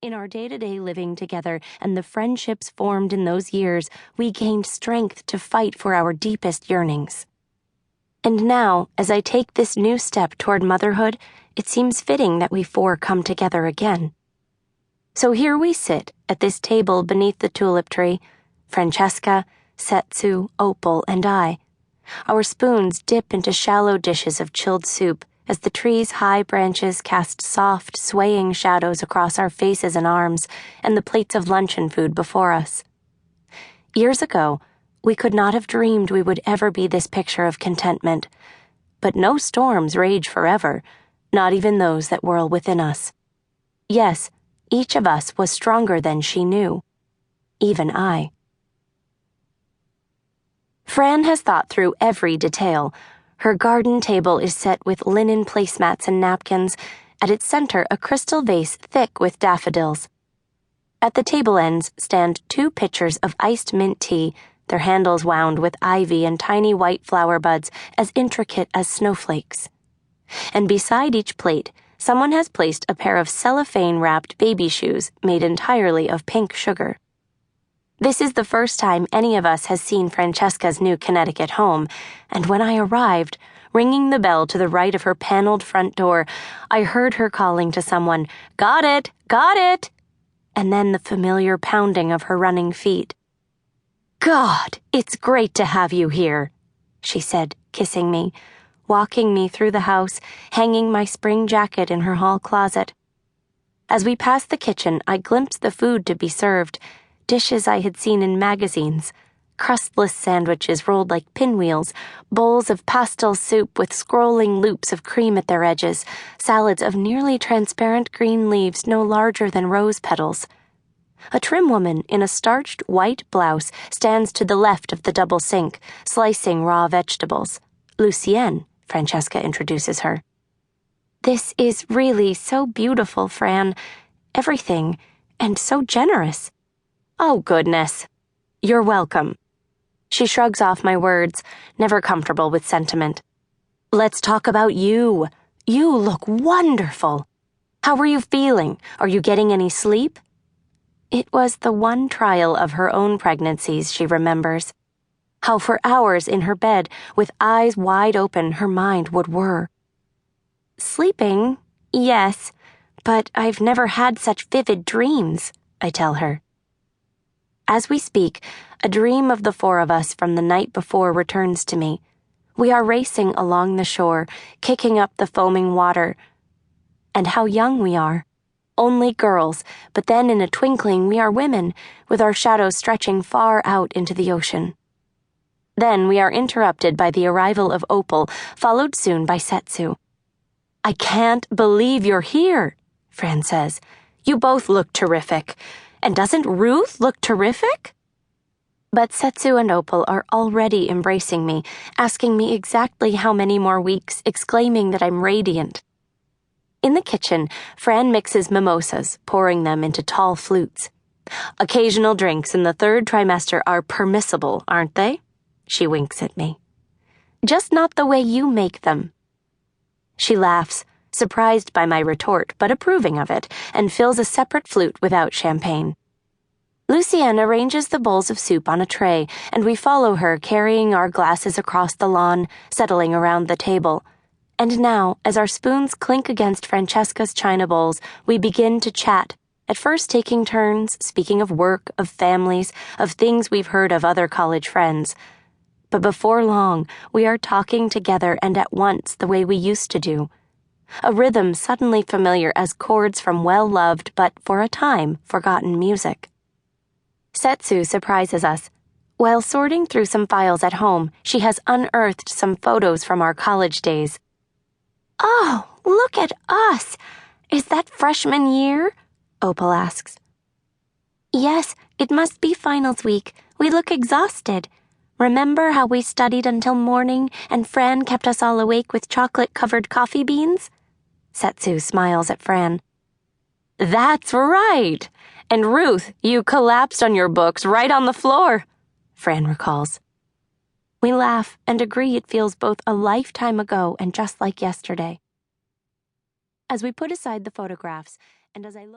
In our day-to-day living together and the friendships formed in those years, we gained strength to fight for our deepest yearnings. And now, as I take this new step toward motherhood, it seems fitting that we four come together again. So here we sit at this table beneath the tulip tree, Francesca, Setsu, Opal, and I. Our spoons dip into shallow dishes of chilled soup as the tree's high branches cast soft, swaying shadows across our faces and arms and the plates of luncheon food before us. Years ago, we could not have dreamed we would ever be this picture of contentment. But no storms rage forever, not even those that whirl within us. Yes, each of us was stronger than she knew. Even I. Fran has thought through every detail. Her garden table is set with linen placemats and napkins, at its center a crystal vase thick with daffodils. At the table ends stand 2 pitchers of iced mint tea, their handles wound with ivy and tiny white flower buds as intricate as snowflakes. And beside each plate, someone has placed a pair of cellophane-wrapped baby shoes made entirely of pink sugar. This is the first time any of us has seen Francesca's new Connecticut home, and when I arrived, ringing the bell to the right of her paneled front door, I heard her calling to someone, "Got it! Got it!" and then the familiar pounding of her running feet. "God, it's great to have you here," she said, kissing me, walking me through the house, hanging my spring jacket in her hall closet. As we passed the kitchen, I glimpsed the food to be served, dishes I had seen in magazines, crustless sandwiches rolled like pinwheels, bowls of pastel soup with scrolling loops of cream at their edges, salads of nearly transparent green leaves no larger than rose petals. A trim woman in a starched white blouse stands to the left of the double sink, slicing raw vegetables. Lucienne, Francesca introduces her. "This is really so beautiful, Fran. Everything, and so generous." "Oh, goodness. You're welcome." She shrugs off my words, never comfortable with sentiment. "Let's talk about you. You look wonderful. How are you feeling? Are you getting any sleep?" It was the one trial of her own pregnancies she remembers. How for hours in her bed, with eyes wide open, her mind would whir. "Sleeping? Yes, but I've never had such vivid dreams," I tell her. As we speak, a dream of the 4 of us from the night before returns to me. We are racing along the shore, kicking up the foaming water. And how young we are. Only girls, but then in a twinkling we are women, with our shadows stretching far out into the ocean. Then we are interrupted by the arrival of Opal, followed soon by Setsu. "I can't believe you're here," Fran says. "You both look terrific. And doesn't Ruth look terrific?" But Setsu and Opal are already embracing me, asking me exactly how many more weeks, exclaiming that I'm radiant. In the kitchen, Fran mixes mimosas, pouring them into tall flutes. "Occasional drinks in the 3rd trimester are permissible, aren't they?" She winks at me. "Just not the way you make them." She laughs, surprised by my retort but approving of it, and fills a separate flute without champagne. Lucienne arranges the bowls of soup on a tray, and we follow her carrying our glasses across the lawn, settling around the table. And now, as our spoons clink against Francesca's china bowls, we begin to chat, at first taking turns, speaking of work, of families, of things we've heard of other college friends. But before long, we are talking together and at once the way we used to do. A rhythm suddenly familiar as chords from well-loved but, for a time, forgotten music. Setsu surprises us. While sorting through some files at home, she has unearthed some photos from our college days. "Oh, look at us! Is that freshman year?" Opal asks. "Yes, it must be finals week. We look exhausted. Remember how we studied until morning and Fran kept us all awake with chocolate-covered coffee beans?" Setsu smiles at Fran. "That's right! And Ruth, you collapsed on your books right on the floor," Fran recalls. We laugh and agree it feels both a lifetime ago and just like yesterday. As we put aside the photographs, and as I look